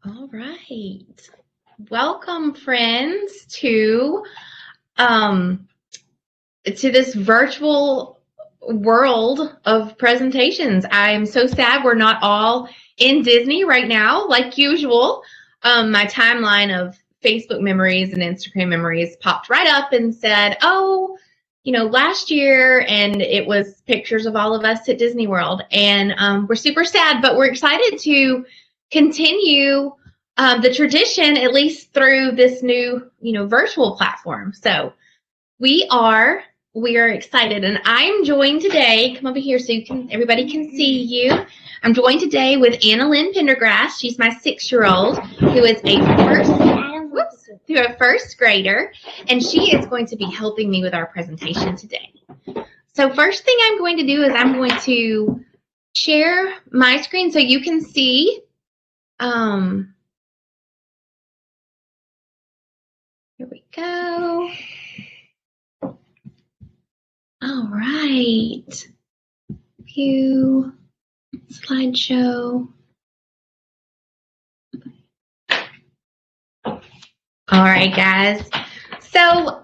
All right. Welcome, friends, to this virtual world of presentations. I'm so sad we're not all in Disney right now, like usual. My timeline of Facebook memories and Instagram memories popped right up and said, "Oh, last year," and it was pictures of all of us at Disney World, and we're super sad, but we're excited to continue the tradition, at least through this new, virtual platform. So we are excited, and I'm joined today. Come over here so everybody can see you. I'm joined today with Anna Lynn Pendergrass. She's my 6-year-old who is a first grader, and she is going to be helping me with our presentation today. So first thing I'm going to do is I'm going to share my screen so you can see. Here we go. All right. View, slideshow. All right, guys. So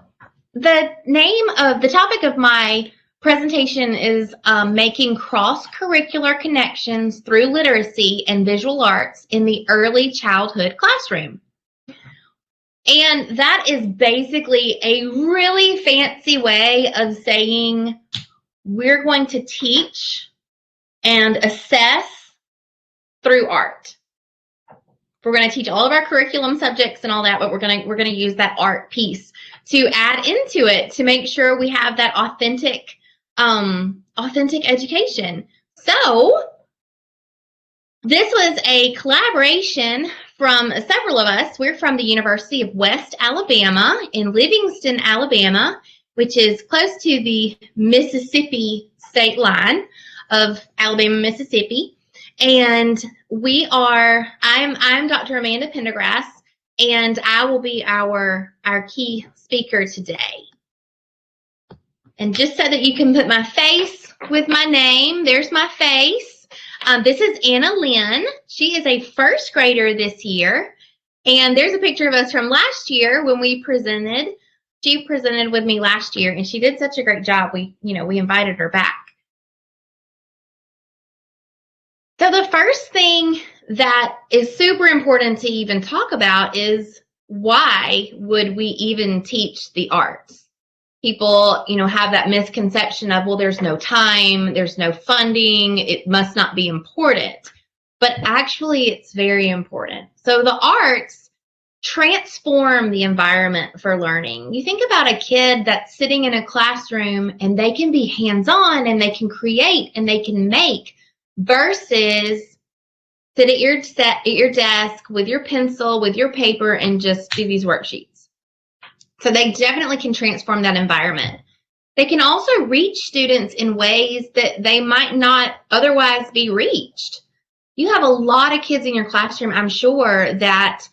the topic of my presentation is making cross-curricular connections through literacy and visual arts in the early childhood classroom. And that is basically a really fancy way of saying we're going to teach and assess through art. We're going to teach all of our curriculum subjects and all that, but we're going to use that art piece to add into it to make sure we have that authentic education. So this was a collaboration from several of us. We're from the University of West Alabama in Livingston, Alabama, which is close to the Mississippi state line of Alabama, Mississippi. And I'm Dr. Amanda Pendergrass, and I will be our key speaker today. And just so that you can put my face with my name, there's my face. This is Anna Lynn. She is a first grader this year. And there's a picture of us from last year when we presented. She presented with me last year, and she did such a great job. We invited her back. So the first thing that is super important to even talk about is, why would we even teach the arts? People, have that misconception of, well, there's no time, there's no funding, it must not be important. But actually, it's very important. So the arts transform the environment for learning. You think about a kid that's sitting in a classroom and they can be hands-on and they can create and they can make, versus sit at your desk with your pencil, with your paper, and just do these worksheets. So they definitely can transform that environment. They can also reach students in ways that they might not otherwise be reached. You have a lot of kids in your classroom, I'm sure, that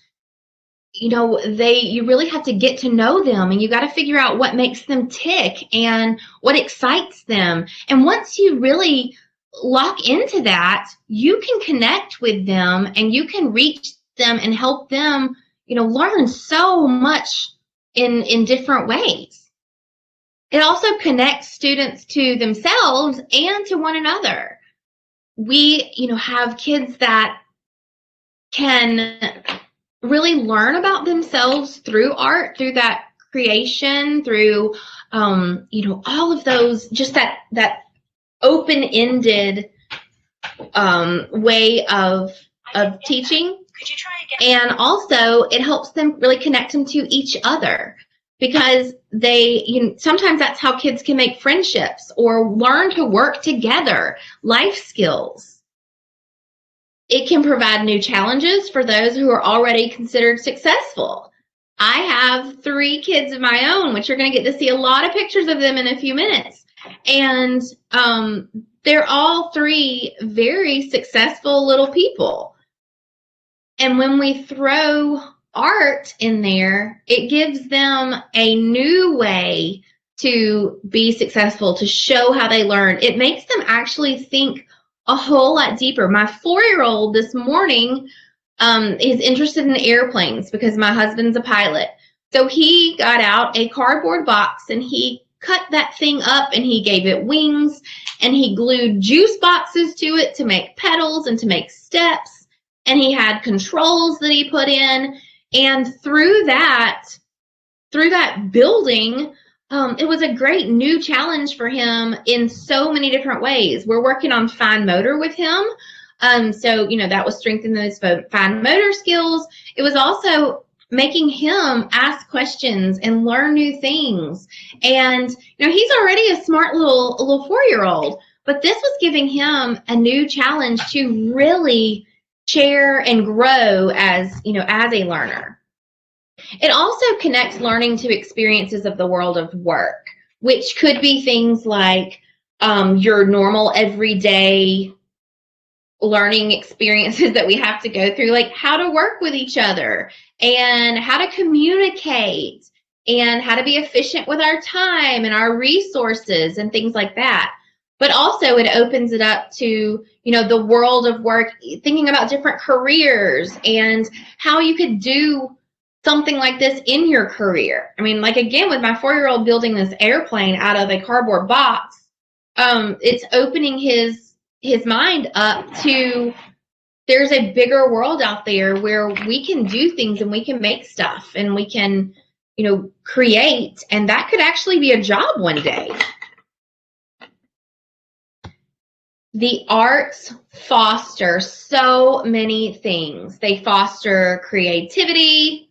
you really have to get to know them, and you got to figure out what makes them tick and what excites them. And once you really lock into that, you can connect with them and you can reach them and help them, learn so much in different ways. It also connects students to themselves and to one another. We, have kids that can really learn about themselves through art, through that creation, through, all of those, just that open-ended way of teaching. Could you try again? And also, it helps them really connect them to each other, because sometimes that's how kids can make friendships or learn to work together, life skills. It can provide new challenges for those who are already considered successful. I have 3 kids of my own, which you're going to get to see a lot of pictures of them in a few minutes. And they're all 3 very successful little people. And when we throw art in there, it gives them a new way to be successful, to show how they learn. It makes them actually think a whole lot deeper. My 4-year-old this morning He's interested in airplanes because my husband's a pilot. So he got out a cardboard box and he cut that thing up and he gave it wings and he glued juice boxes to it to make pedals and to make steps. And he had controls that he put in. And through that building, it was a great new challenge for him in so many different ways. We're working on fine motor with him. So, that was strengthening those fine motor skills. It was also making him ask questions and learn new things. And, he's already a smart little 4-year-old, but this was giving him a new challenge to really share and grow as a learner. It also connects learning to experiences of the world of work, which could be things like your normal everyday learning experiences that we have to go through, like how to work with each other and how to communicate and how to be efficient with our time and our resources and things like that. But also it opens it up to, the world of work, thinking about different careers and how you could do something like this in your career. I mean, like again, with my 4-year-old building this airplane out of a cardboard box, it's opening his mind up to there's a bigger world out there where we can do things and we can make stuff and we can, create, and that could actually be a job one day. The arts foster so many things. They foster creativity,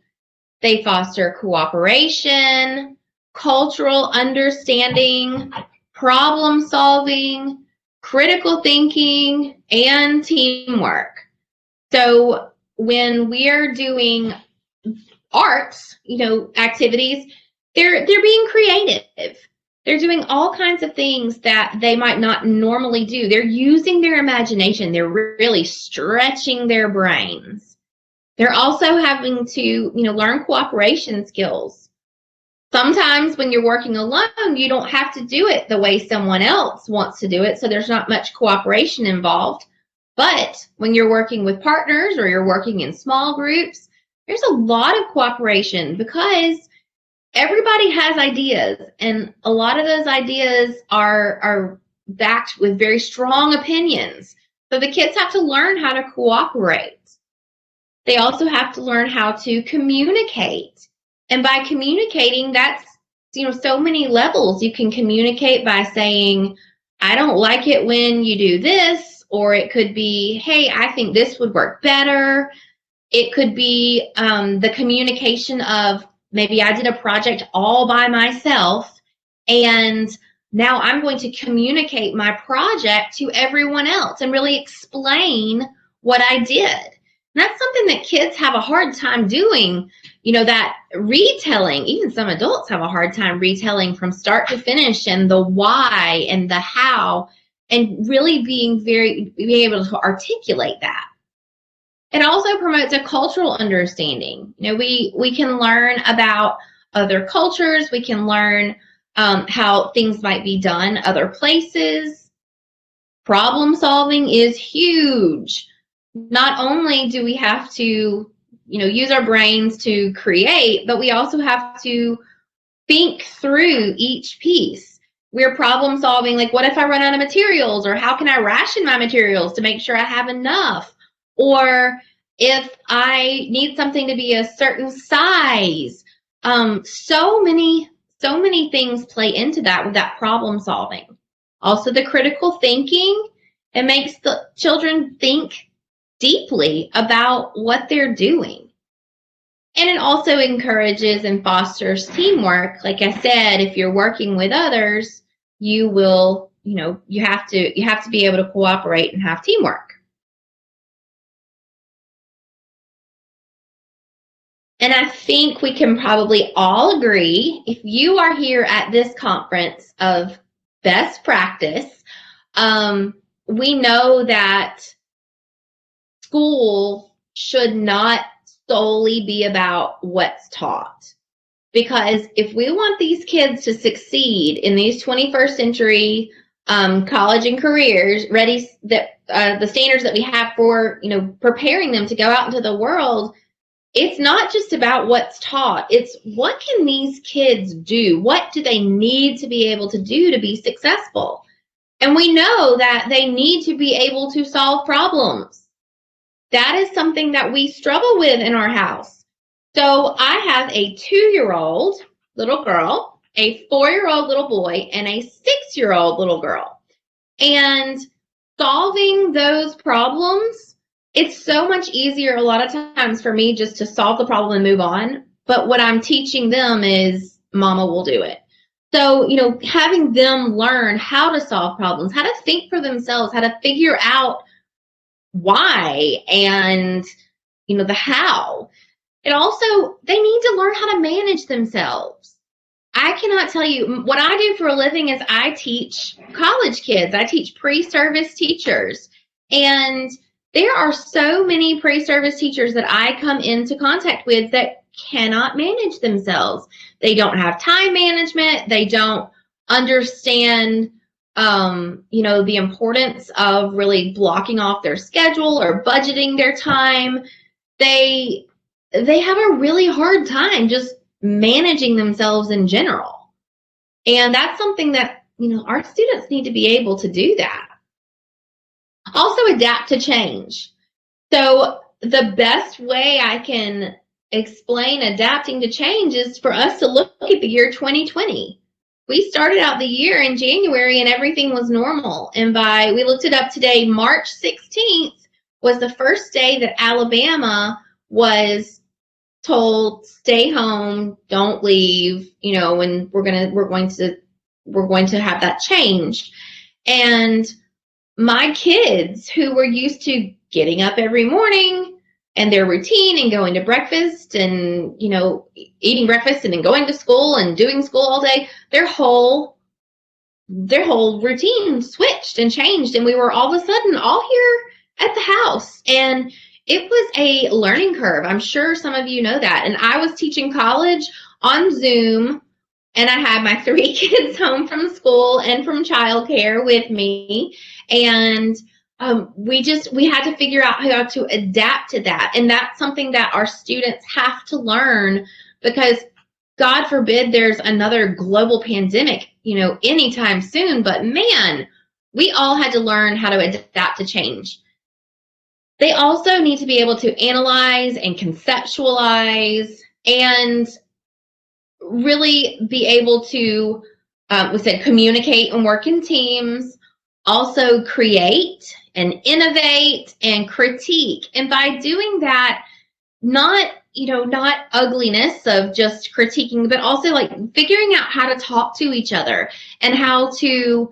they foster cooperation, cultural understanding, problem solving, critical thinking, and teamwork. So when we are doing arts, activities, they're being creative. They're doing all kinds of things that they might not normally do. They're using their imagination. They're really stretching their brains. They're also having to, learn cooperation skills. Sometimes when you're working alone, you don't have to do it the way someone else wants to do it, so there's not much cooperation involved. But when you're working with partners or you're working in small groups, there's a lot of cooperation because everybody has ideas, and a lot of those ideas are backed with very strong opinions. So the kids have to learn how to cooperate. They also have to learn how to communicate. And by communicating, that's, so many levels. You can communicate by saying, I don't like it when you do this, or it could be, hey, I think this would work better. It could be the communication of, maybe I did a project all by myself, and now I'm going to communicate my project to everyone else and really explain what I did. And that's something that kids have a hard time doing, that retelling. Even some adults have a hard time retelling from start to finish, and the why and the how, and really being able to articulate that. It also promotes a cultural understanding. We can learn about other cultures. We can learn how things might be done other places. Problem solving is huge. Not only do we have to, use our brains to create, but we also have to think through each piece. We're problem solving, like, what if I run out of materials, or how can I ration my materials to make sure I have enough? Or if I need something to be a certain size. So many things play into that with that problem solving. Also the critical thinking, it makes the children think deeply about what they're doing. And it also encourages and fosters teamwork. Like I said, if you're working with others, you will, you have to be able to cooperate and have teamwork. And I think we can probably all agree, if you are here at this conference of best practice, we know that school should not solely be about what's taught. Because if we want these kids to succeed in these 21st century college and careers, ready that the standards that we have for, preparing them to go out into the world. It's not just about what's taught. It's what can these kids do? What do they need to be able to do to be successful? And we know that they need to be able to solve problems. That is something that we struggle with in our house. So I have a 2-year-old little girl, a 4-year-old little boy, and a 6-year-old little girl. And solving those problems, it's so much easier a lot of times for me just to solve the problem and move on. But what I'm teaching them is mama will do it. So, having them learn how to solve problems, how to think for themselves, how to figure out why and, the how. And also, they need to learn how to manage themselves. I cannot tell you, what I do for a living is I teach college kids. I teach pre-service teachers. And there are so many pre-service teachers that I come into contact with that cannot manage themselves. They don't have time management. They don't understand, the importance of really blocking off their schedule or budgeting their time. They have a really hard time just managing themselves in general. And that's something that, our students need to be able to do that. Also adapt to change. So the best way I can explain adapting to change is for us to look at the year 2020. We started out the year in January and everything was normal. And we looked it up today, March 16th was the first day that Alabama was told stay home, don't leave, and we're going to have that changed. And my kids who were used to getting up every morning and their routine and going to breakfast and, eating breakfast and then going to school and doing school all day, their whole routine switched and changed. And we were all of a sudden all here at the house. And it was a learning curve. I'm sure some of you know that. And I was teaching college on Zoom, and I had my 3 kids home from school and from childcare with me. And we had to figure out how to adapt to that. And that's something that our students have to learn, because God forbid there's another global pandemic, anytime soon. But man, we all had to learn how to adapt to change. They also need to be able to analyze and conceptualize and really be able to, we said, communicate and work in teams, also create and innovate and critique. And by doing that, not ugliness of just critiquing, but also like figuring out how to talk to each other and how to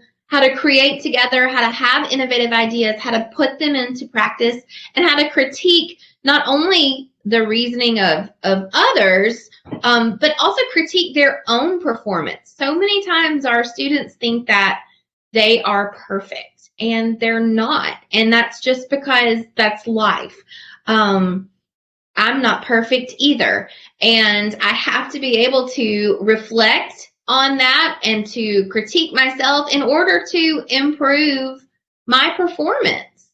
create together, how to have innovative ideas, how to put them into practice, and how to critique not only the reasoning of others, but also critique their own performance. So many times our students think that they are perfect, and they're not. And that's just because that's life. I'm not perfect either. And I have to be able to reflect on that and to critique myself in order to improve my performance.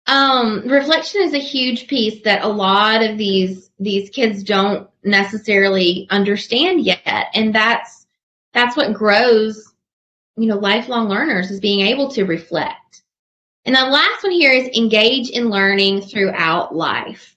Reflection is a huge piece that a lot of these kids don't necessarily understand yet. And that's what grows, lifelong learners, is being able to reflect. And the last one here is engage in learning throughout life.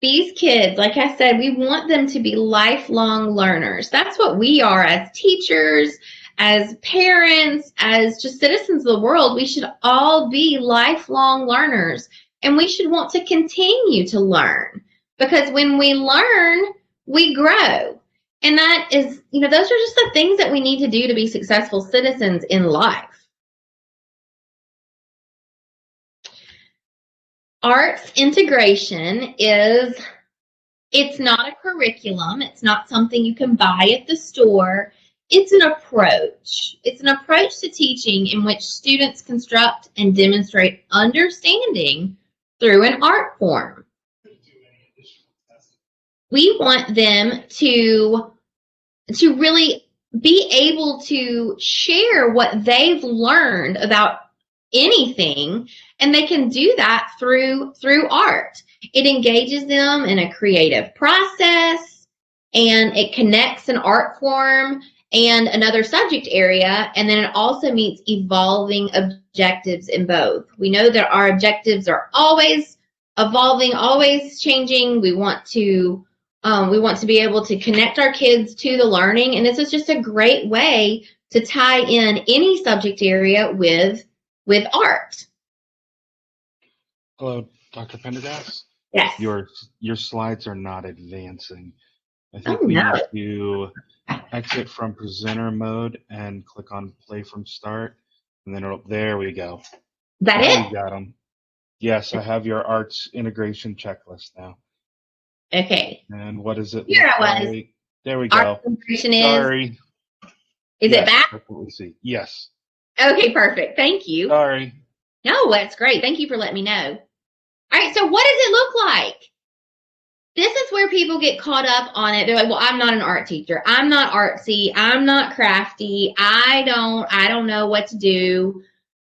These kids, like I said, we want them to be lifelong learners. That's what we are as teachers, as parents, as just citizens of the world. We should all be lifelong learners, and we should want to continue to learn, because when we learn, we grow. And that is, those are just the things that we need to do to be successful citizens in life. Arts integration it's not a curriculum. It's not something you can buy at the store. It's an approach. It's an approach to teaching in which students construct and demonstrate understanding through an art form. We want them to really be able to share what they've learned about anything, and they can do that through art. It engages them in a creative process, and it connects an art form and another subject area, and then it also meets evolving objectives in both. We know that our objectives are always evolving, always changing. We want to be able to connect our kids to the learning, and this is just a great way to tie in any subject area with art. Hello, Dr. Pendergast. Yes. Your slides are not advancing. I think we need to exit from presenter mode and click on play from start, and then there we go. Is that it? You got them. Yes, I have your arts integration checklist now. Okay. And what is it? Here I was. There we go. Art integration Sorry. Is it back? That's what we see. Yes. Okay, perfect. Thank you. Sorry. No, that's great. Thank you for letting me know. All right, so what does it look like? This is where people get caught up on it. They're like, well, I'm not an art teacher. I'm not artsy. I'm not crafty. I don't know what to do.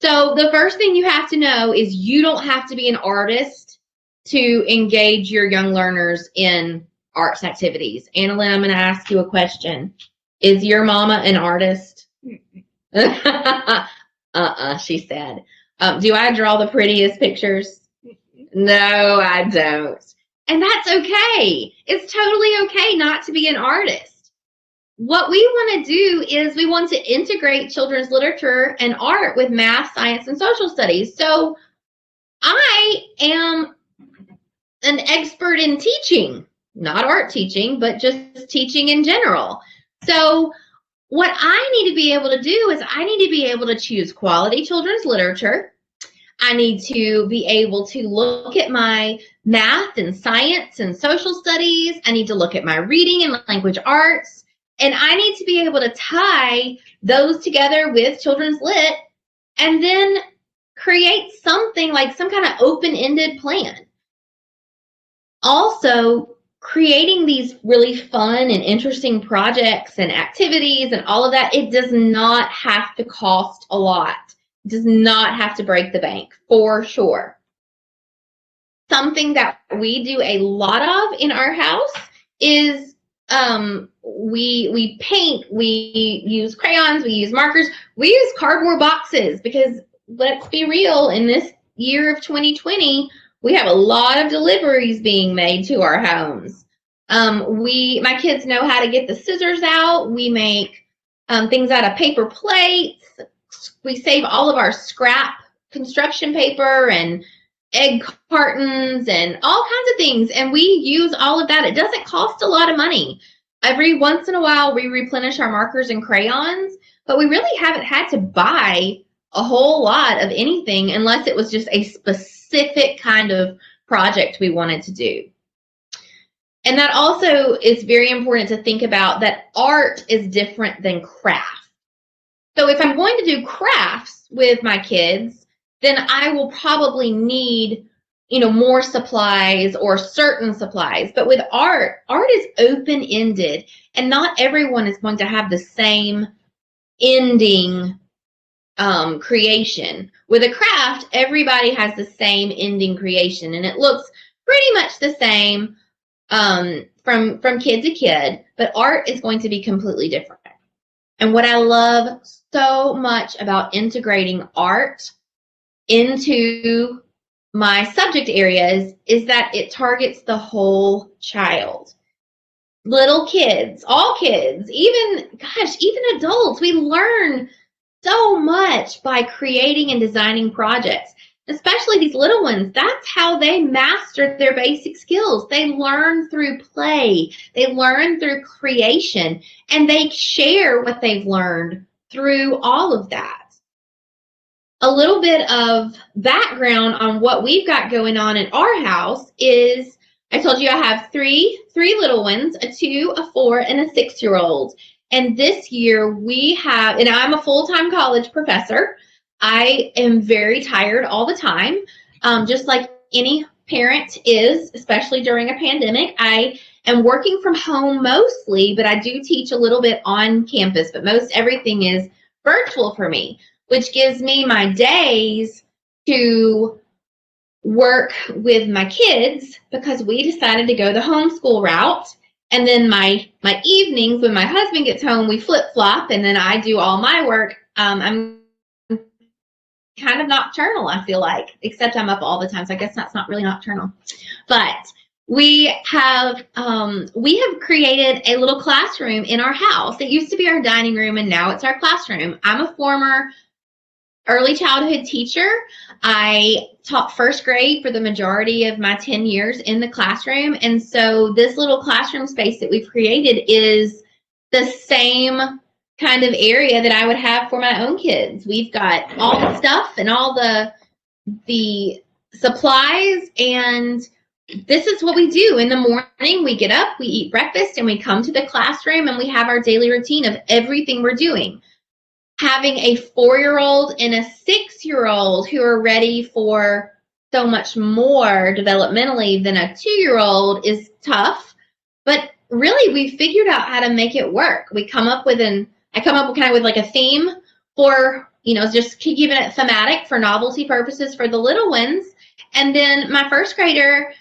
So the first thing you have to know is you don't have to be an artist to engage your young learners in arts activities. Annalyn, I'm going to ask you a question. Is your mama an artist? She said. Do I draw the prettiest pictures? No, I don't. And that's okay. It's totally okay not to be an artist. What we want to do is we want to integrate children's literature and art with math, science, and social studies. So I am an expert in teaching, not art teaching, but just teaching in general. So what I need to be able to do is I need to be able to choose quality children's literature. I need to be able to look at my math and science and social studies. I need to look at my reading and language arts. And I need to be able to tie those together with children's lit and then create something like some kind of open-ended plan. Also, creating these really fun and interesting projects and activities and all of that, it does not have to cost a lot. It does not have to break the bank, for sure. Something that we do a lot of in our house is we paint, we use crayons, we use markers, we use cardboard boxes because let's be real, in this year of 2020, we have a lot of deliveries being made to our homes. My kids know how to get the scissors out. We make things out of paper plates. We save all of our scrap construction paper and egg cartons and all kinds of things, and we use all of that. It doesn't cost a lot of money. Every once in a while, we replenish our markers and crayons, but we really haven't had to buy a whole lot of anything unless it was just a specific kind of project we wanted to do. And that also is very important to think about, that art is different than craft. So if I'm going to do crafts with my kids, then I will probably need, more supplies or certain supplies. But with art is open-ended, and not everyone is going to have the same ending creation. With a craft, everybody has the same ending creation, and it looks pretty much the same from kid to kid, but art is going to be completely different. And what I love so much about integrating art into my subject areas is that it targets the whole child. Little kids, all kids, even adults, we learn so much by creating and designing projects, especially these little ones. That's how they master their basic skills. They learn through play, they learn through creation, and they share what they've learned through all of that. A little bit of background on what we've got going on in our house is, I told you I have three little ones, a 2, a 4, and a 6-year-old. And this year we have, and I'm a full-time college professor. I am very tired all the time, just like any parent is, especially during a pandemic. I and working from home mostly, but I do teach a little bit on campus, but most everything is virtual for me, which gives me my days to work with my kids because we decided to go the homeschool route. And then my evenings, when my husband gets home, we flip-flop, and then I do all my work. I'm kind of nocturnal, I feel like, except I'm up all the time, so I guess that's not really nocturnal. But we have created a little classroom in our house. It used to be our dining room, and now it's our classroom. I'm a former early childhood teacher. I taught first grade for the majority of my 10 years in the classroom, and so this little classroom space that we've created is the same kind of area that I would have for my own kids. We've got all the stuff and all the supplies, and this is what we do. In the morning, we get up, we eat breakfast, and we come to the classroom, and we have our daily routine of everything we're doing. Having a 4-year-old and a 6-year-old who are ready for so much more developmentally than a 2-year-old is tough, but really we figured out how to make it work. I come up with kind of with like a theme for, just keeping it thematic for novelty purposes for the little ones. And then my first grader,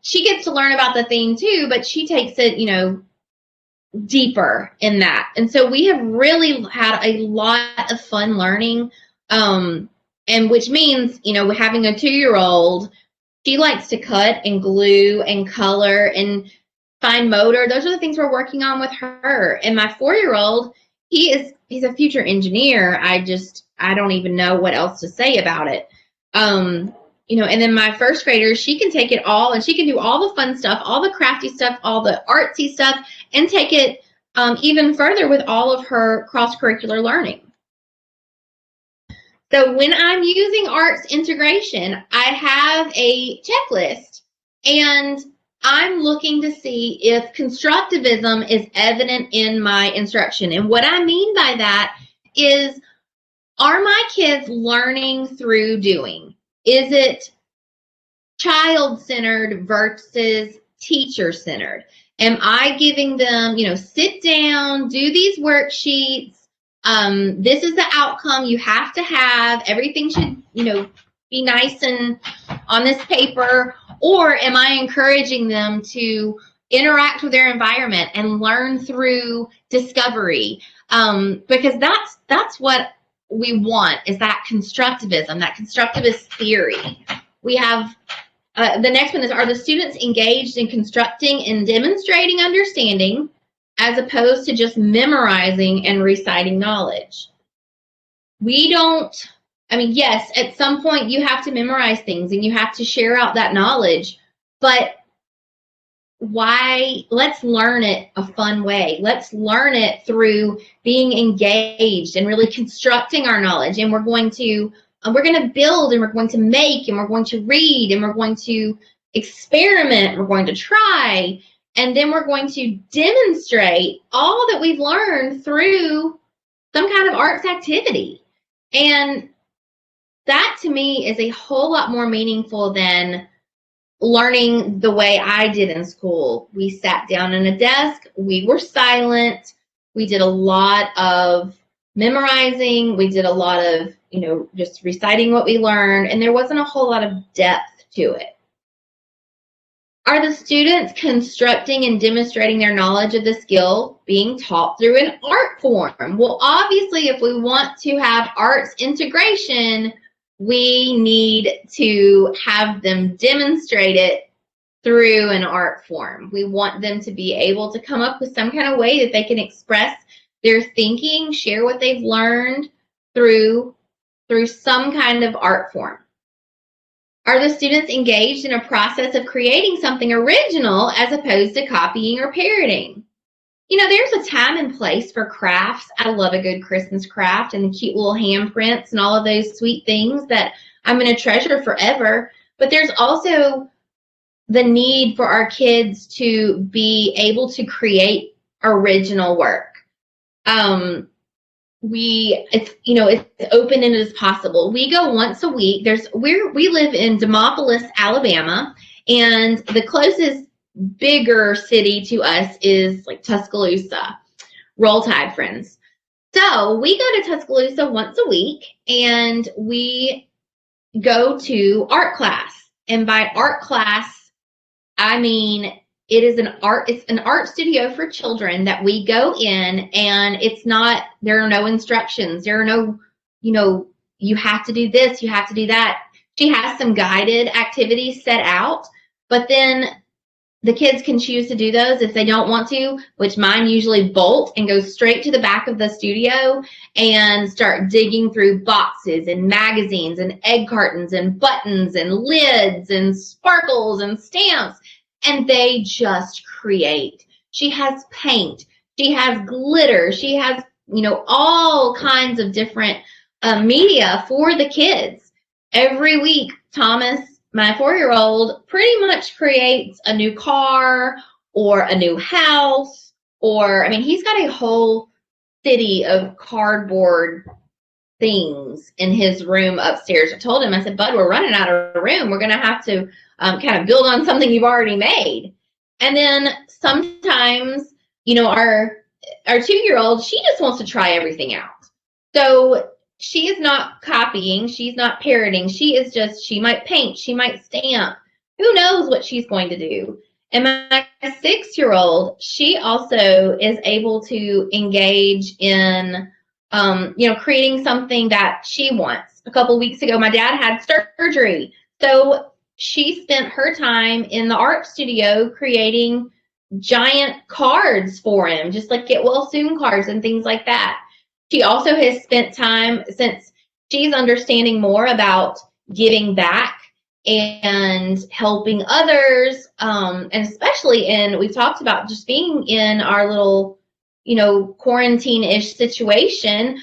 she gets to learn about the theme too, but she takes it, deeper in that. And so we have really had a lot of fun learning, and which means, having a 2-year-old, she likes to cut and glue and color and fine motor. Those are the things we're working on with her. And my 4-year-old, he's a future engineer. I don't even know what else to say about it. And then my first grader, she can take it all, and she can do all the fun stuff, all the crafty stuff, all the artsy stuff, and take it even further with all of her cross-curricular learning. So when I'm using arts integration, I have a checklist, and I'm looking to see if constructivism is evident in my instruction. And what I mean by that is, are my kids learning through doing? Is it child-centered versus teacher-centered? Am I giving them, sit down, do these worksheets, this is the outcome you have to have, everything should, be nice and on this paper? Or am I encouraging them to interact with their environment and learn through discovery? Because that's what we want, is that constructivism, that constructivist theory. We have the next one is, are the students engaged in constructing and demonstrating understanding as opposed to just memorizing and reciting knowledge? Yes, at some point you have to memorize things and you have to share out that knowledge, but why? Let's learn it a fun way. Let's learn it through being engaged and really constructing our knowledge. And we're going to build, and we're going to make, and we're going to read, and we're going to experiment, we're going to try, and then we're going to demonstrate all that we've learned through some kind of arts activity. And that to me is a whole lot more meaningful than learning the way I did in school. We sat down in a desk, we were silent, we did a lot of memorizing, we did a lot of, just reciting what we learned, and there wasn't a whole lot of depth to it. Are the students constructing and demonstrating their knowledge of the skill being taught through an art form? Well, obviously, if we want to have arts integration, we need to have them demonstrate it through an art form. We want them to be able to come up with some kind of way that they can express their thinking, share what they've learned through some kind of art form. Are the students engaged in a process of creating something original as opposed to copying or parroting? There's a time and place for crafts. I love a good Christmas craft and the cute little handprints and all of those sweet things that I'm going to treasure forever. But there's also the need for our kids to be able to create original work. It's open-ended as possible. We go once a week. We live in Demopolis, Alabama, and the closest bigger city to us is like Tuscaloosa. Roll Tide, friends. So we go to Tuscaloosa once a week, and we go to art class. And by art class, I mean it's an art studio for children that we go in, and there are no instructions. There are no, you have to do this, you have to do that. She has some guided activities set out, but then the kids can choose to do those if they don't want to, which mine usually bolt and go straight to the back of the studio and start digging through boxes and magazines and egg cartons and buttons and lids and sparkles and stamps, and they just create. She has paint. She has glitter. She has, all kinds of different media for the kids. Every week, Thomas, my 4-year-old, pretty much creates a new car or a new house, or, he's got a whole city of cardboard things in his room upstairs. I told him, I said, Bud, we're running out of room. We're going to have to kind of build on something you've already made. And then sometimes, our 2-year-old, she just wants to try everything out. So she is not copying. She's not parroting. She might paint. She might stamp. Who knows what she's going to do? And my 6-year-old, she also is able to engage in, creating something that she wants. A couple weeks ago, my dad had surgery. So she spent her time in the art studio creating giant cards for him, just like Get Well Soon cards and things like that. She also has spent time, since she's understanding more about giving back and helping others, and especially we've talked about just being in our little, quarantine-ish situation.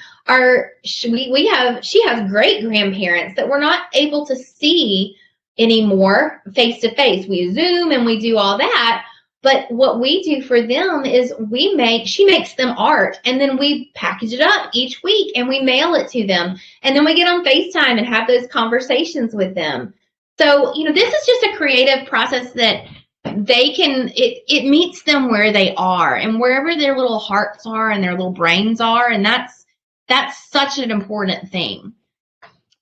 She has great grandparents that we're not able to see anymore face to face. We Zoom and we do all that. But what we do for them is she makes them art, and then we package it up each week and we mail it to them. And then we get on FaceTime and have those conversations with them. So, this is just a creative process that it meets them where they are and wherever their little hearts are and their little brains are. And that's such an important thing.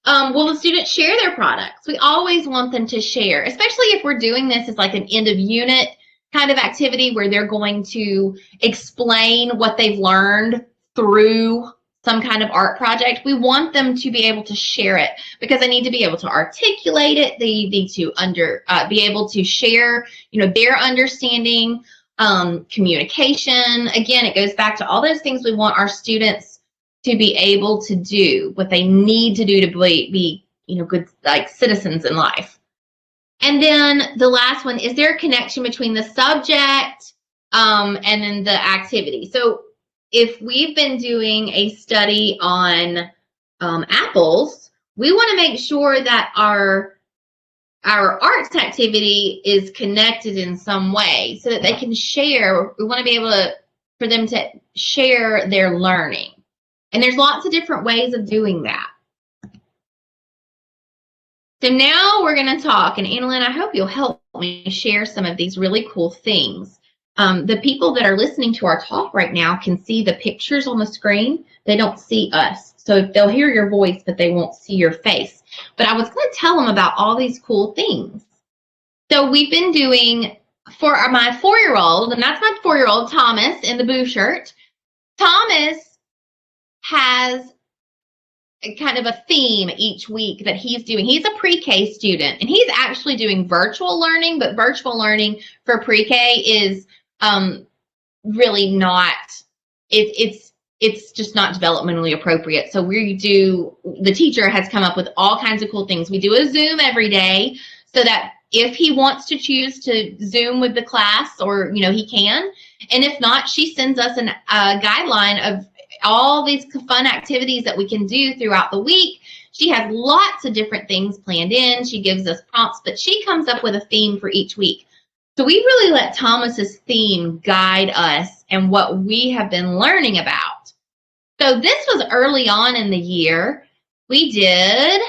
Will the students share their products? We always want them to share, especially if we're doing this as like an end of unit kind of activity where they're going to explain what they've learned through some kind of art project. We want them to be able to share it because they need to be able to articulate it. They need to be able to share, their understanding, communication. Again, it goes back to all those things we want our students to be able to do, what they need to do to be good, like, citizens in life. And then the last one, is there a connection between the subject and then the activity? So if we've been doing a study on apples, we want to make sure that our arts activity is connected in some way so that they can share. We want to be able for them to share their learning. And there's lots of different ways of doing that. So now we're going to talk, and Annalyn, I hope you'll help me share some of these really cool things. The people that are listening to our talk right now can see the pictures on the screen. They don't see us. So they'll hear your voice, but they won't see your face. But I was going to tell them about all these cool things. So we've been doing, for my 4-year-old, and that's my 4-year-old, Thomas, in the blue shirt. Thomas has kind of a theme each week that he's doing. He's a pre-K student, and he's actually doing virtual learning, but virtual learning for pre-K is really not, it's just not developmentally appropriate. So the teacher has come up with all kinds of cool things. We do a Zoom every day so that if he wants to choose to Zoom with the class, or, he can. And if not, she sends us a guideline of all these fun activities that we can do throughout the week. She has lots of different things planned in. She gives us prompts, but she comes up with a theme for each week. So we really let Thomas's theme guide us and what we have been learning about. So this was early on in the year. We did,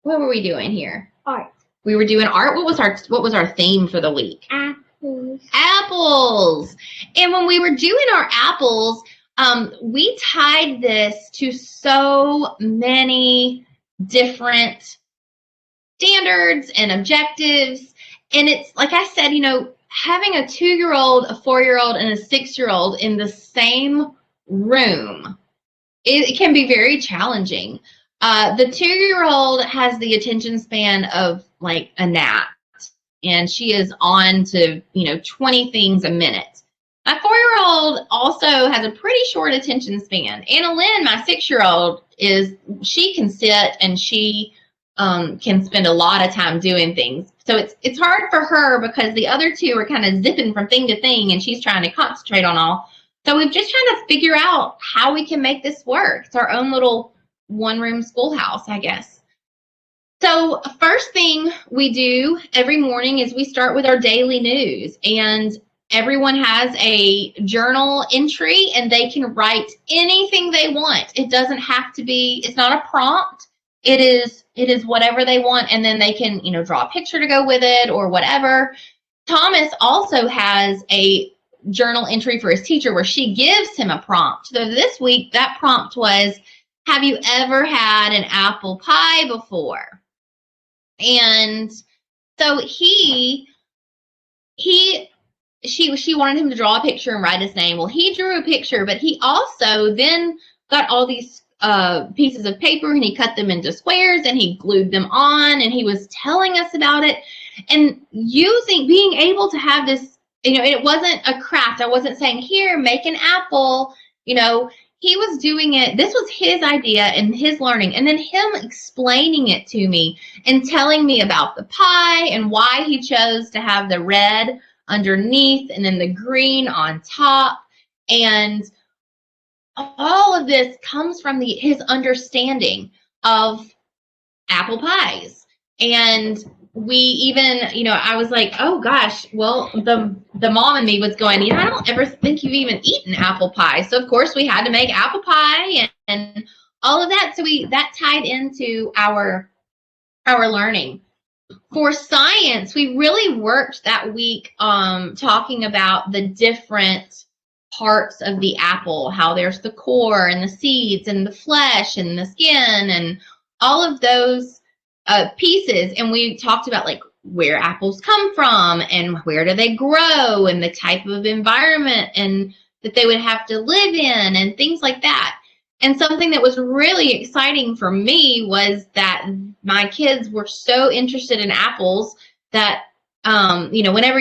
what were we doing here? Art. we were doing art. What was our theme for the week? Apples. Apples. And when we were doing our apples, we tied this to so many different standards and objectives. And it's like I said, having a 2-year-old, a 4-year-old, and a 6-year-old in the same room, it can be very challenging. The 2-year-old has the attention span of like a gnat, and she is on to 20 things a minute. My 4-year-old also has a pretty short attention span. Anna Lynn, my 6-year-old, she can sit and she can spend a lot of time doing things. So it's hard for her because the other two are kind of zipping from thing to thing, and she's trying to concentrate on all. So we've just trying to figure out how we can make this work. It's our own little one-room schoolhouse, I guess. So first thing we do every morning is we start with our daily news, and everyone has a journal entry, and they can write anything they want. It doesn't have to be, it's not a prompt. It is whatever they want, and then they can, draw a picture to go with it or whatever. Thomas also has a journal entry for his teacher where she gives him a prompt. So this week, that prompt was, have you ever had an apple pie before? And so she wanted him to draw a picture and write his name. Well, he drew a picture, but he also then got all these pieces of paper, and he cut them into squares, and he glued them on, and he was telling us about it. And being able to have this, it wasn't a craft. I wasn't saying, here, make an apple. He was doing it. This was his idea and his learning. And then him explaining it to me and telling me about the pie and why he chose to have the red underneath and then the green on top. And all of this comes from his understanding of apple pies. And we even, I was like, oh gosh, well, the mom in me was going, I don't ever think you've even eaten apple pie. So of course we had to make apple pie and all of that. So that tied into our learning. For science, we really worked that week talking about the different parts of the apple, how there's the core and the seeds and the flesh and the skin and all of those pieces. And we talked about like where apples come from and where do they grow and the type of environment and that they would have to live in and things like that. And something that was really exciting for me was that my kids were so interested in apples that whenever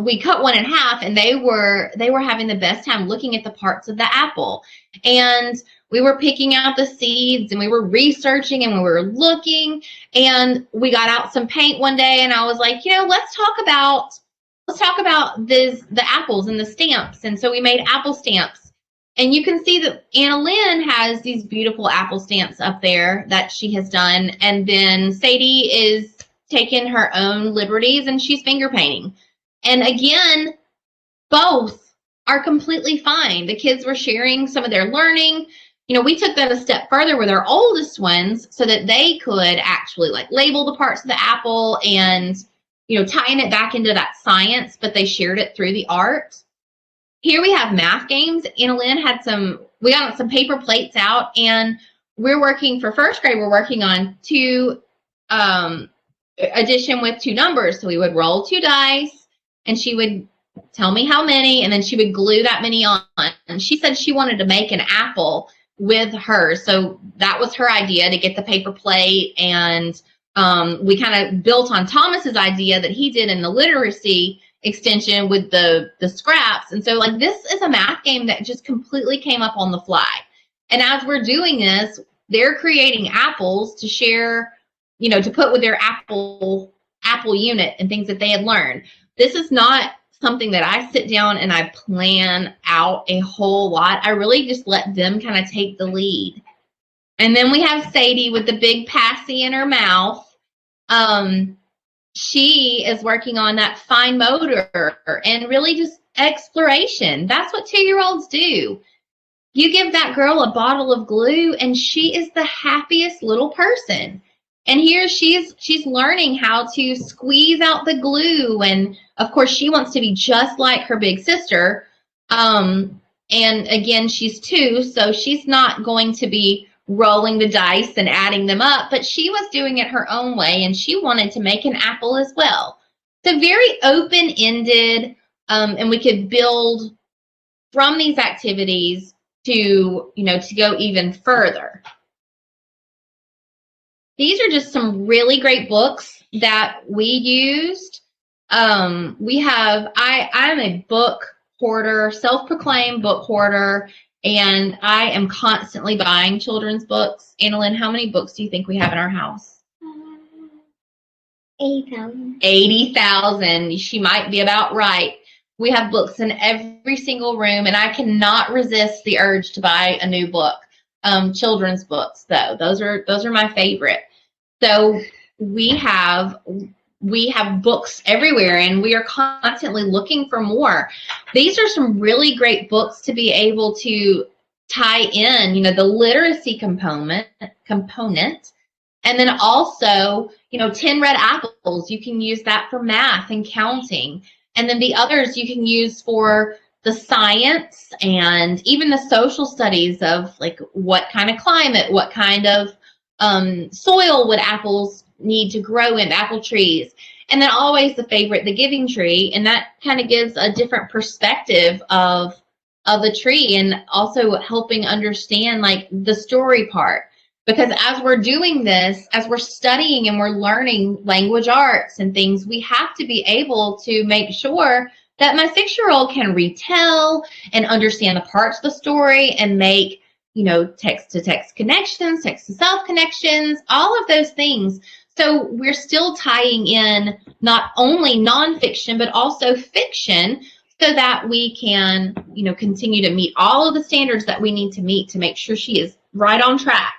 we cut one in half, and they were having the best time looking at the parts of the apple. And we were picking out the seeds, and we were researching, and we were looking, and we got out some paint one day, and I was like, let's talk about the apples and the stamps. And so we made apple stamps. And you can see that Anna Lynn has these beautiful apple stamps up there that she has done. And then Sadie is taking her own liberties, and she's finger painting. And again, both are completely fine. The kids were sharing some of their learning. We took that a step further with our oldest ones so that they could actually like label the parts of the apple and, tying it back into that science, but they shared it through the art. Here we have math games. Anna Lynn we got some paper plates out, and we're working for first grade. We're working on addition with 2 numbers. So we would roll 2 dice, and she would tell me how many, and then she would glue that many on. And she said she wanted to make an apple with her. So that was her idea, to get the paper plate. And we kind of built on Thomas's idea that he did in the literacy extension with the scraps. And so like this is a math game that just completely came up on the fly. And as we're doing this, they're creating apples to share, to put with their apple unit and things that they had learned. This is not something that I sit down and I plan out a whole lot. I really just let them kind of take the lead. And then we have Sadie with the big passy in her mouth. She is working on that fine motor and really just exploration. That's what 2-year-olds do. You give that girl a bottle of glue, and she is the happiest little person. And here she's learning how to squeeze out the glue. And of course, she wants to be just like her big sister. And again, she's 2, so she's not going to be rolling the dice and adding them up, but she was doing it her own way, and she wanted to make an apple as well. So very open-ended, and we could build from these activities to, to go even further. These are just some really great books that we used. I'm a book hoarder, self-proclaimed book hoarder, and I am constantly buying children's books. Annalyn, how many books do you think we have in our house? 80,000. 80,000. She might be about right. We have books in every single room, and I cannot resist the urge to buy a new book. Children's books, though, those are my favorite. So we have books everywhere, and we are constantly looking for more. These are some really great books to be able to tie in, the literacy component, and then also, 10 red apples. You can use that for math and counting. And then the others you can use for the science and even the social studies of like what kind of climate, what kind of soil would apples need to grow in, apple trees. And then always the favorite, the giving tree. And that kind of gives a different perspective of a tree, and also helping understand like the story part. Because as we're doing this, as we're studying and we're learning language arts and things, we have to be able to make sure that my 6-year-old can retell and understand the parts of the story and make, text-to-text connections, text-to-self connections, all of those things. So we're still tying in not only nonfiction, but also fiction, so that we can, continue to meet all of the standards that we need to meet to make sure she is right on track.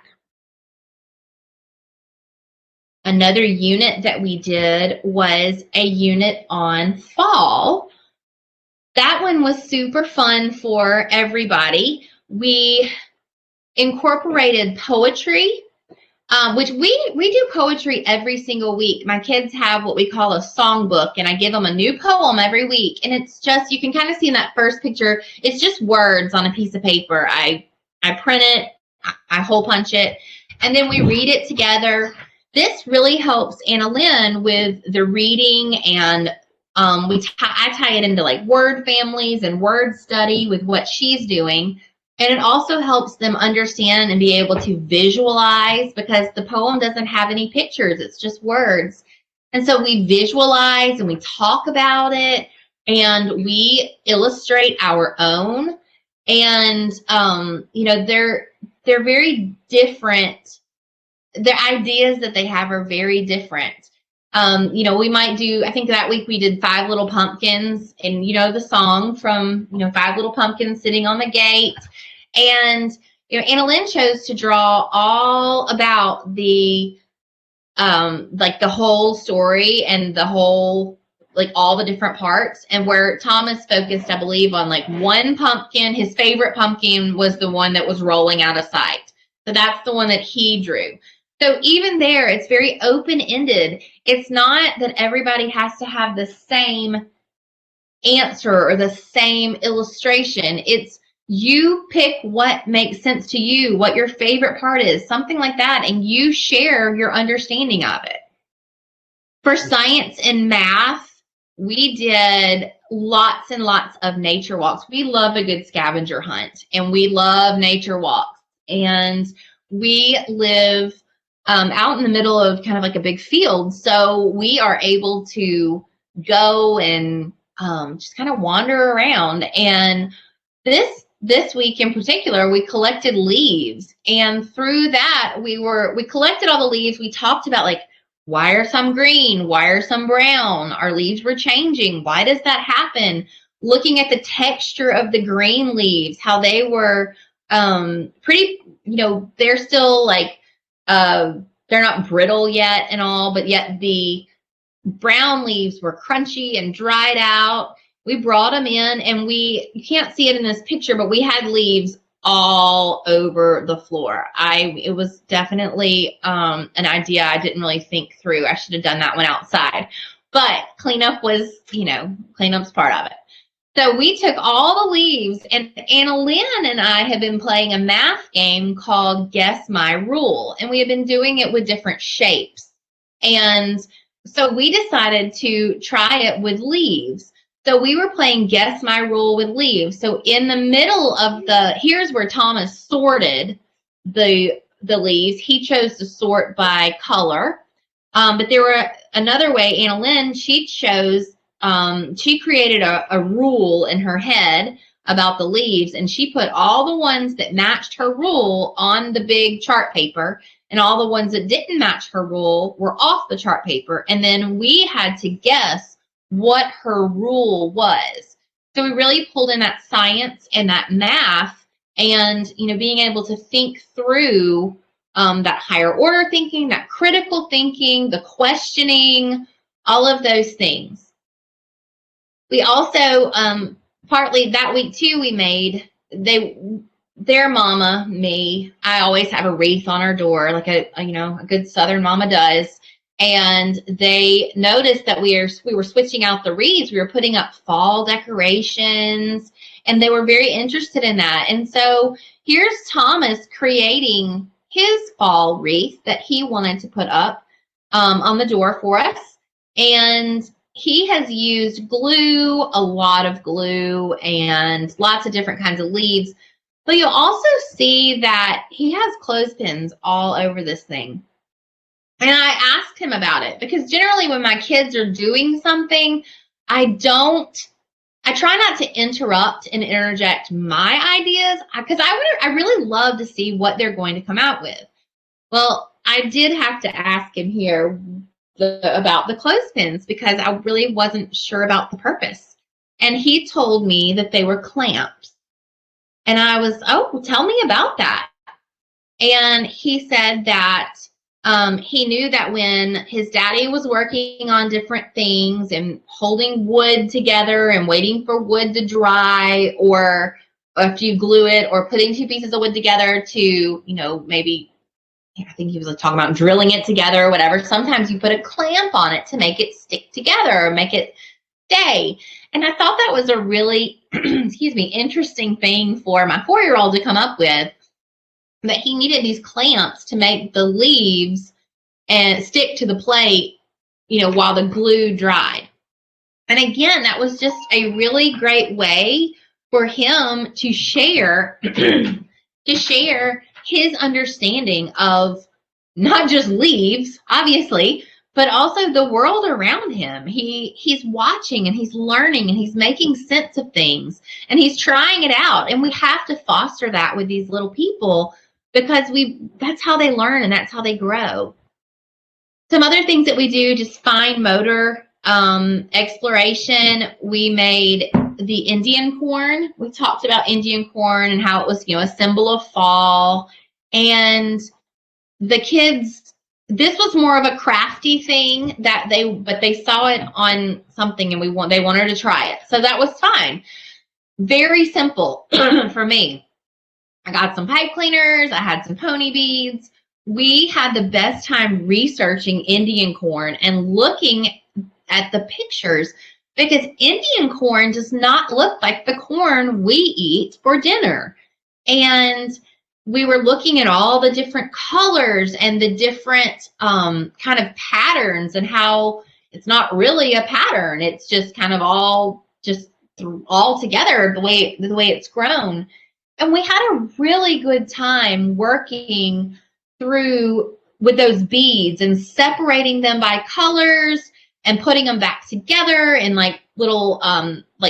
Another unit that we did was a unit on fall. That one was super fun for everybody. We incorporated poetry, which we do poetry every single week. My kids have what we call a songbook, and I give them a new poem every week. And it's just, you can kind of see in that first picture, it's just words on a piece of paper. I print it, I hole punch it, and then we read it together. This really helps Annalyn with the reading, and I tie it into like word families and word study with what she's doing. And it also helps them understand and be able to visualize, because the poem doesn't have any pictures, it's just words. And so we visualize and we talk about it, and we illustrate our own. And they're very different. The ideas that they have are very different. We might do, I think that week we did 5 Little Pumpkins, and the song from 5 Little Pumpkins sitting on the gate. And Annalyn chose to draw all about the like the whole story and the whole, like all the different parts, and where Thomas focused, I believe, on like one pumpkin. His favorite pumpkin was the one that was rolling out of sight. So that's the one that he drew. So even there, it's very open-ended. It's not that everybody has to have the same answer or the same illustration. It's you pick what makes sense to you, what your favorite part is, something like that, and you share your understanding of it. For science and math, we did lots and lots of nature walks. We love a good scavenger hunt, and we love nature walks. And we live out in the middle of kind of like a big field, so we are able to go and just kind of wander around. And this week in particular, we collected leaves, and through that we collected all the leaves. We talked about like, why are some green, why are some brown, our leaves were changing, why does that happen? Looking at the texture of the green leaves, how they were pretty, they're still like they're not brittle yet and all, but yet the brown leaves were crunchy and dried out. We brought them in, and you can't see it in this picture, but we had leaves all over the floor. It was definitely an idea I didn't really think through. I should have done that one outside. But cleanup was, cleanup's part of it. So we took all the leaves, and Anna Lynn and I have been playing a math game called Guess My Rule, and we have been doing it with different shapes. And so we decided to try it with leaves. So we were playing Guess My Rule with leaves. So in the middle of here's where Thomas sorted the leaves. He chose to sort by color. But there were another way. Anna Lynn, she created a rule in her head about the leaves, and she put all the ones that matched her rule on the big chart paper, and all the ones that didn't match her rule were off the chart paper. And then we had to guess what her rule was. So we really pulled in that science and that math, and being able to think through that higher order thinking, that critical thinking, the questioning, all of those things. We also, partly that week too, we made, their mama, me, I always have a wreath on our door, like a good Southern mama does. And they noticed that we were switching out the wreaths. We were putting up fall decorations, and they were very interested in that. And so here's Thomas creating his fall wreath that he wanted to put up on the door for us. And he has used glue, a lot of glue, and lots of different kinds of leaves. But you'll also see that he has clothespins all over this thing. And I asked him about it, because generally when my kids are doing something, I try not to interrupt and interject my ideas, because I really love to see what they're going to come out with. Well, I did have to ask him here about the clothespins, because I really wasn't sure about the purpose. And he told me that they were clamps. And I was, well, tell me about that. And he said that he knew that when his daddy was working on different things and holding wood together and waiting for wood to dry, or if you glue it, or putting two pieces of wood together to, maybe, I think he was talking about drilling it together or whatever, sometimes you put a clamp on it to make it stick together or make it stay. And I thought that was a really, interesting thing for my 4-year-old to come up with, that he needed these clamps to make the leaves and stick to the plate, while the glue dried. And again, that was just a really great way for him to share, his understanding of not just leaves, obviously, but also the world around him. He's watching, and he's learning, and he's making sense of things, and he's trying it out. And we have to foster that with these little people, because that's how they learn, and that's how they grow. Some other things that we do, just fine motor exploration. We made the Indian corn. We talked about Indian corn and how it was, a symbol of fall. And the kids, this was more of a crafty thing but they saw it on something, and they wanted to try it. So that was fine. Very simple for me. I got some pipe cleaners. I had some pony beads. We had the best time researching Indian corn and looking at the pictures, because Indian corn does not look like the corn we eat for dinner. And we were looking at all the different colors and the different kind of patterns, and how it's not really a pattern. It's just kind of all together the way it's grown. And we had a really good time working through with those beads and separating them by colors and putting them back together in little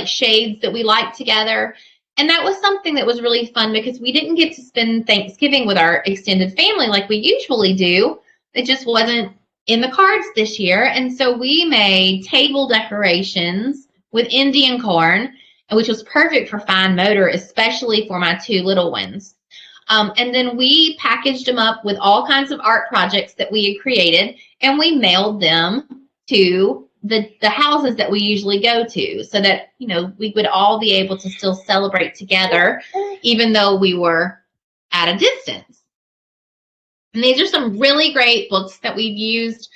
shades that we liked together. And that was something that was really fun, because we didn't get to spend Thanksgiving with our extended family like we usually do. It just wasn't in the cards this year. And so we made table decorations with Indian corn, which was perfect for fine motor, especially for my 2 little ones. And then we packaged them up with all kinds of art projects that we had created, and we mailed them to the houses that we usually go to, so that, you know, we would all be able to still celebrate together, even though we were at a distance. And these are some really great books that we've used,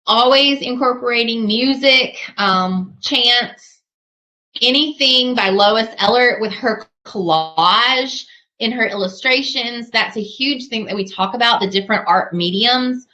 always incorporating music, chants, anything by Lois Ehlert with her collage in her illustrations. That's a huge thing that we talk about, the different art mediums.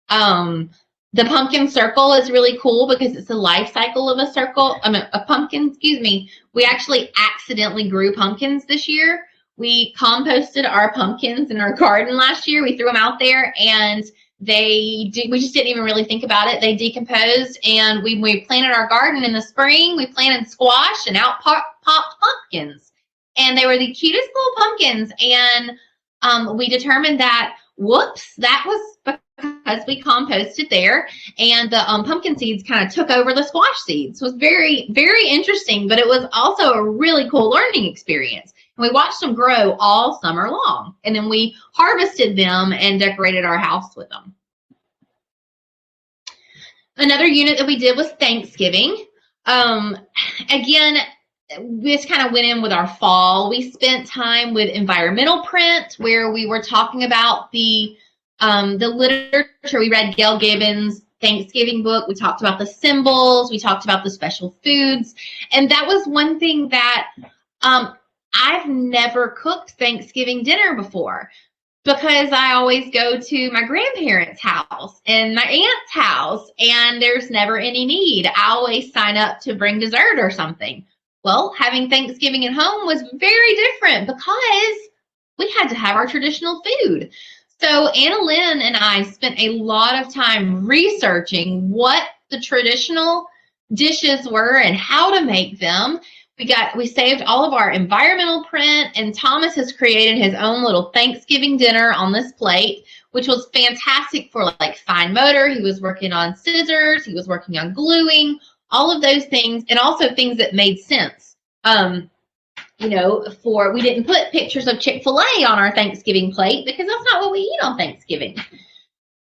The pumpkin circle is really cool because it's the life cycle of a circle. A pumpkin, excuse me. We actually accidentally grew pumpkins this year. We composted our pumpkins in our garden last year. We threw them out there, and we just didn't even really think about it. They decomposed, and we planted our garden in the spring. We planted squash, and out popped pumpkins. And they were the cutest little pumpkins. And we determined that, whoops, that was because we composted there, and the pumpkin seeds kind of took over the squash seeds. So it was very, very interesting, but it was also a really cool learning experience. And we watched them grow all summer long, and then we harvested them and decorated our house with them. Another unit that we did was Thanksgiving. Again, this kind of went in with our fall. We spent time with environmental print, where we were talking about the literature. We read Gail Gibbons' Thanksgiving book. We talked about the symbols. We talked about the special foods. And that was one thing that I've never cooked Thanksgiving dinner before, because I always go to my grandparents' house and my aunt's house, and there's never any need. I always sign up to bring dessert or something. Well, having Thanksgiving at home was very different because we had to have our traditional food. So Anna Lynn and I spent a lot of time researching what the traditional dishes were and how to make them. We saved all of our environmental print, and Thomas has created his own little Thanksgiving dinner on this plate, which was fantastic for like fine motor. He was working on scissors, he was working on gluing, all of those things, and also things that made sense. You know, we didn't put pictures of Chick-fil-A on our Thanksgiving plate because that's not what we eat on Thanksgiving.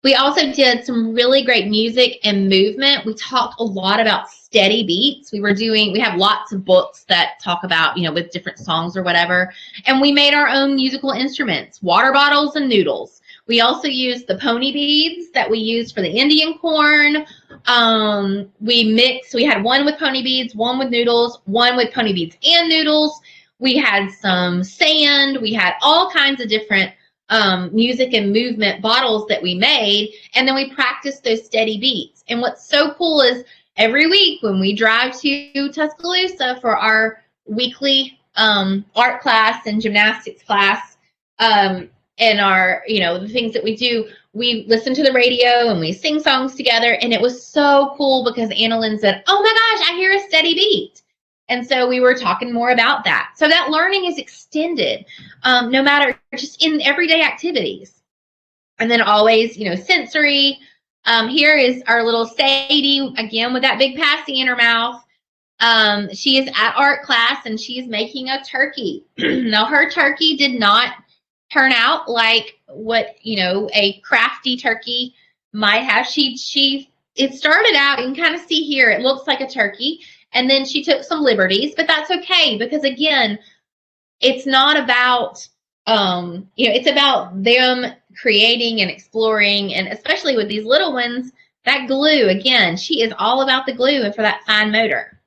We also did some really great music and movement. We talked a lot about steady beats. We have lots of books that talk about, you know, with different songs or whatever. And we made our own musical instruments, water bottles and noodles. We also used the pony beads that we used for the Indian corn. We had one with pony beads, one with noodles, one with pony beads and noodles. We had some sand. We had all kinds of different music and movement bottles that we made, and then we practiced those steady beats. And what's so cool is every week when we drive to Tuscaloosa for our weekly art class and gymnastics class, and our, you know, the things that we do, we listen to the radio and we sing songs together. And it was so cool because Anna Lynn said, "Oh my gosh, I hear a steady beat." And so we were talking more about that. So that learning is extended, no matter, just in everyday activities. And then always, you know, sensory. Here is our little Sadie, again, with that big passy in her mouth. She is at art class, and she's making a turkey. Now, her turkey did not turn out like what, you know, a crafty turkey might have. It started out, you can kind of see here, it looks like a turkey. And then she took some liberties, but that's okay, because again, it's not about, you know, it's about them creating and exploring, and especially with these little ones, that glue, again, she is all about the glue and for that fine motor.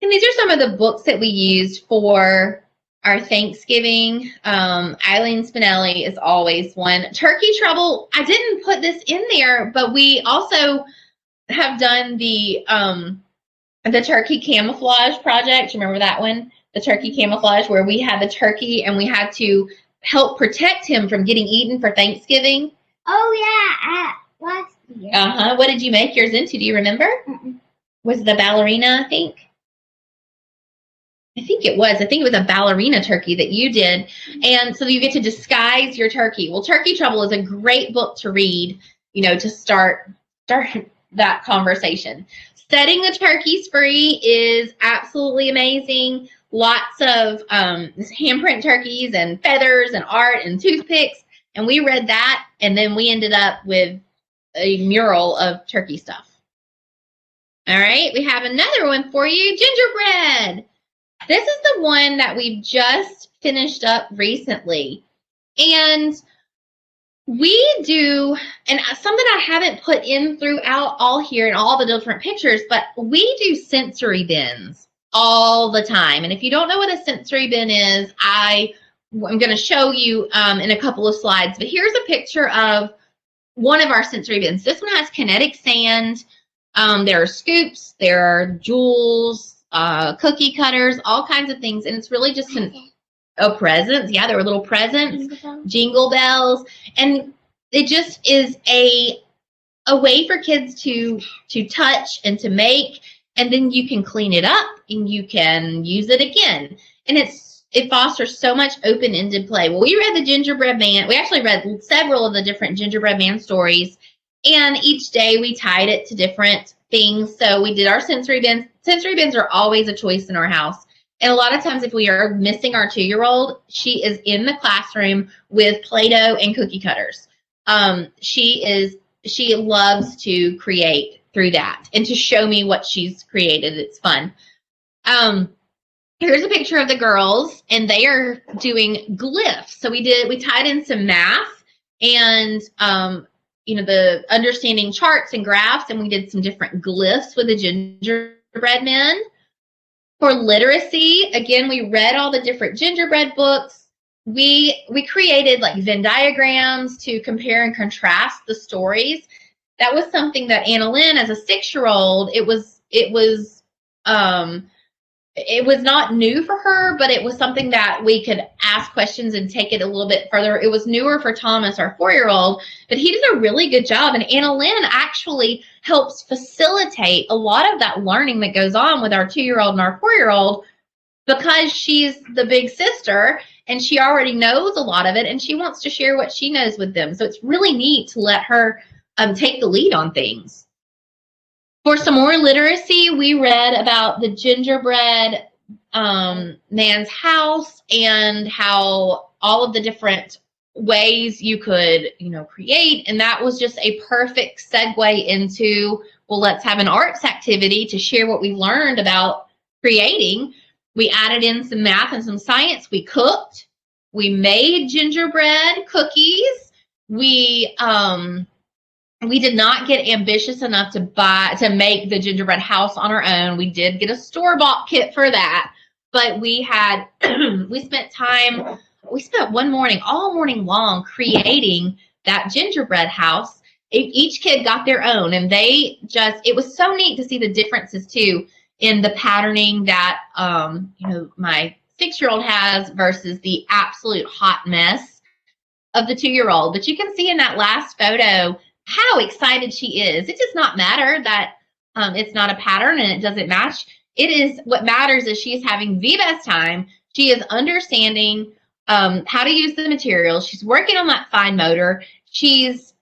And these are some of the books that we used for our Thanksgiving. Eileen Spinelli is always one. Turkey Trouble, I didn't put this in there, but we also have done the turkey camouflage project. Remember that one? The turkey camouflage, where we had the turkey and we had to help protect him from getting eaten for Thanksgiving. Oh yeah, last year. What did you make yours into? Do you remember? Was the ballerina, I think? I think it was a ballerina turkey that you did. And so you get to disguise your turkey. Well, Turkey Trouble is a great book to read, you know, to start that conversation. Setting the turkeys free is absolutely amazing. Lots of handprint turkeys and feathers and art and toothpicks. And we read that, and then we ended up with a mural of turkey stuff. All right, we have another one for you, gingerbread. This is the one that we've just finished up recently. And we do, and something I haven't put in throughout all here in all the different pictures, but we do sensory bins all the time. And if you don't know what a sensory bin is, I'm going to show you in a couple of slides. But here's a picture of one of our sensory bins. This one has kinetic sand. There are scoops, there are jewels, cookie cutters, all kinds of things. And it's really just presents. Yeah, there were little presents, jingle bells. And it just is a way for kids to touch and to make. And then you can clean it up and you can use it again. And it fosters so much open-ended play. Well, we read the Gingerbread Man. We actually read several of the different Gingerbread Man stories. And each day we tied it to different things. So we did our sensory bins. Sensory bins are always a choice in our house. And a lot of times if we are missing our 2-year-old, she is in the classroom with Play-Doh and cookie cutters. She loves to create through that and to show me what she's created. It's fun. Here's a picture of the girls, and they are doing glyphs. So we tied in some math and the understanding charts and graphs, and we did some different glyphs with the gingerbread men. For literacy, again, we read all the different gingerbread books. We created like Venn diagrams to compare and contrast the stories. That was something that Anna Lynn, as a 6-year-old, it was not new for her, but it was something that we could ask questions and take it a little bit further. It was newer for Thomas, our 4-year-old, but he did a really good job. And Anna Lynn actually helps facilitate a lot of that learning that goes on with our 2-year-old and our 4-year-old, because she's the big sister and she already knows a lot of it and she wants to share what she knows with them. So it's really neat to let her take the lead on things. For some more literacy, we read about the gingerbread man's house and how all of the different ways you could, create. And that was just a perfect segue into, well, let's have an arts activity to share what we learned about creating. We added in some math and some science. We cooked. We made gingerbread cookies. We did not get ambitious enough to make the gingerbread house on our own. We did get a store-bought kit for that, but we spent one morning, all morning long, creating that gingerbread house. Each kid got their own, and it was so neat to see the differences too in the patterning that my 6-year-old has versus the absolute hot mess of the 2-year-old. But you can see in that last photo how excited she is. It does not matter that it's not a pattern and it doesn't match. What matters is she's having the best time. She is understanding how to use the materials. She's working on that fine motor. She's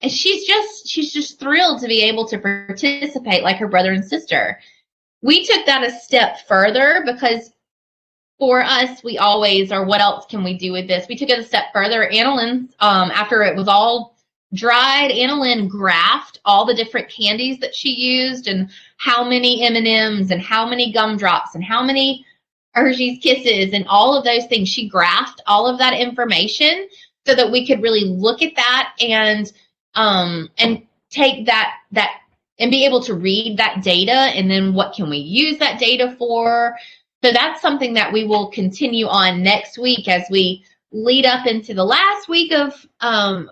just thrilled to be able to participate like her brother and sister. We took that a step further because for us, we always are, what else can we do with this? We took it a step further. Anna Lynn, after it was all dried, Anna Lynn graphed all the different candies that she used and how many M&Ms and how many gumdrops and how many Hershey's Kisses and all of those things. She graphed all of that information so that we could really look at that and take that and be able to read that data, and then what can we use that data for. So that's something that we will continue on next week as we lead up into the last week of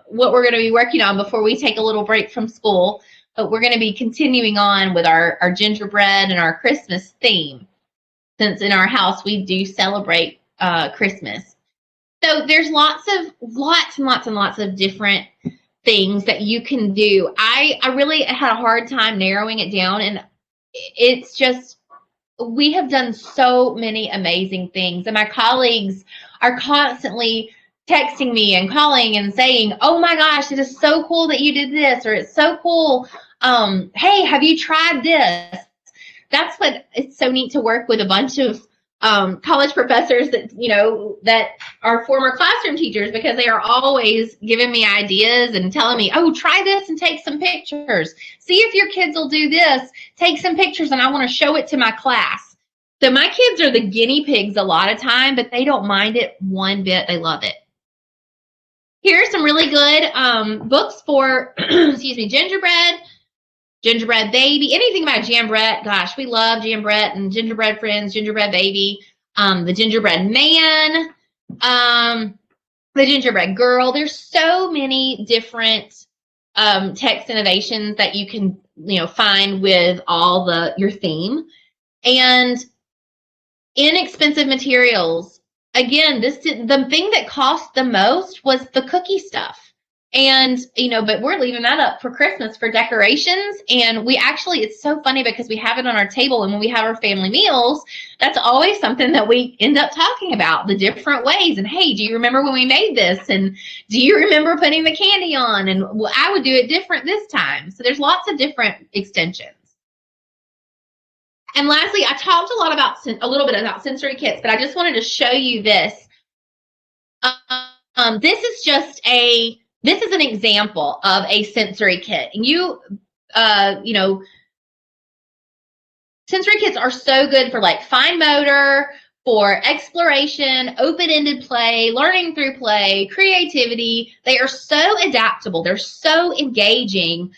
what we're going to be working on before we take a little break from school. But we're going to be continuing on with our gingerbread and our Christmas theme, since in our house we do celebrate Christmas. So there's lots and lots of different things that you can do. I really had a hard time narrowing it down, and it's just, we have done so many amazing things, and my colleagues are constantly texting me and calling and saying, oh my gosh, it is so cool that you did this, or it's so cool. Hey, have you tried this? That's what, it's so neat to work with a bunch of college professors that, that are former classroom teachers, because they are always giving me ideas and telling me, oh, try this and take some pictures. See if your kids will do this. Take some pictures, and I want to show it to my class. So my kids are the guinea pigs a lot of time, but they don't mind it one bit. They love it. Here are some really good books for, excuse me, Gingerbread Baby, anything about Jambrette. Gosh, we love Jambrette and Gingerbread Friends, Gingerbread Baby, the Gingerbread Man, the Gingerbread Girl. There's so many different text innovations that you can, find with all your theme. And inexpensive materials. Again, the thing that cost the most was the cookie stuff. And, but we're leaving that up for Christmas for decorations. And we actually, it's so funny because we have it on our table. And when we have our family meals, that's always something that we end up talking about, the different ways. And, hey, do you remember when we made this? And do you remember putting the candy on? And well, I would do it different this time. So there's lots of different extensions. And lastly, I talked a little bit about sensory kits, but I just wanted to show you this. This is an example of a sensory kit. And sensory kits are so good for like fine motor, for exploration, open-ended play, learning through play, creativity. They are so adaptable. They're so engaging.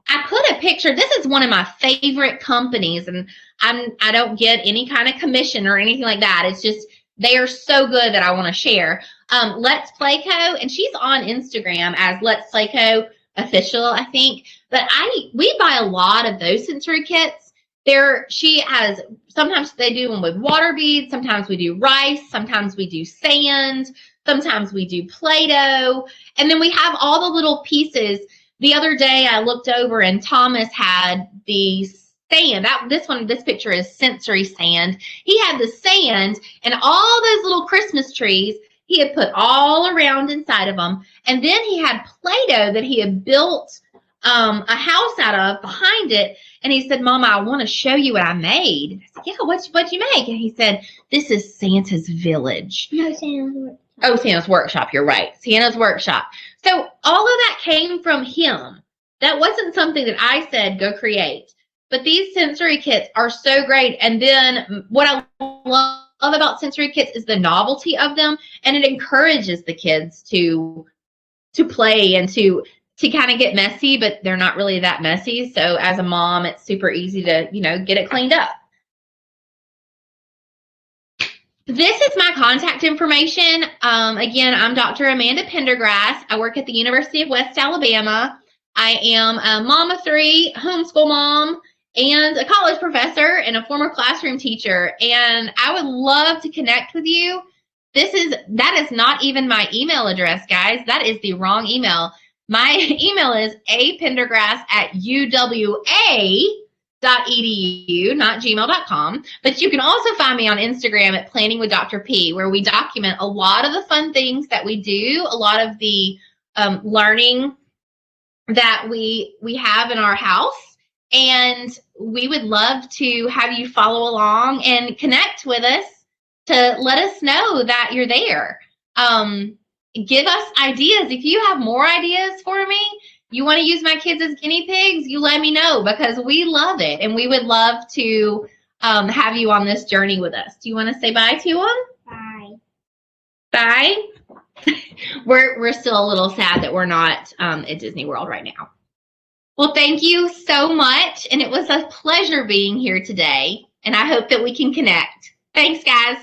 I put a picture. This is one of my favorite companies, and I don't get any kind of commission or anything like that. It's just they are so good that I want to share. Let's Play Co, and she's on Instagram as Let's Play Co official, I think. But we buy a lot of those sensory kits. She has, sometimes they do them with water beads, sometimes we do rice, sometimes we do sand, sometimes we do Play-Doh, and then we have all the little pieces. The other day I looked over and Thomas had the sand. This picture is sensory sand. He had the sand and all those little Christmas trees he had put all around inside of them. And then he had Play-Doh that he had built a house out of behind it. And he said, Mama, I want to show you what I made. I said, yeah, what'd you make? And he said, this is Santa's village. No, Santa's workshop. Oh, Santa's workshop. You're right. Santa's workshop. So all of that came from him. That wasn't something that I said, go create. But these sensory kits are so great. And then what I love about sensory kits is the novelty of them. And it encourages the kids to play and to kind of get messy, but they're not really that messy. So as a mom, it's super easy to, get it cleaned up. This is my contact information. Again, I'm Dr. Amanda Pendergrass. I work at the University of West Alabama. I am a mom of 3, homeschool mom, and a college professor and a former classroom teacher. And I would love to connect with you. That is not even my email address, guys. That is the wrong email. My email is apendergrass@uwa.edu, not gmail.com. But you can also find me on Instagram at Planning with Dr. P, where we document a lot of the fun things that we do, a lot of the learning that we have in our house. And we would love to have you follow along and connect with us to let us know that you're there. Give us ideas. If you have more ideas for me, you want to use my kids as guinea pigs, you let me know, because we love it. And we would love to have you on this journey with us. Do you want to say bye to them? Bye. Bye. We're still a little sad that we're not at Disney World right now. Well, thank you so much. And it was a pleasure being here today. And I hope that we can connect. Thanks, guys.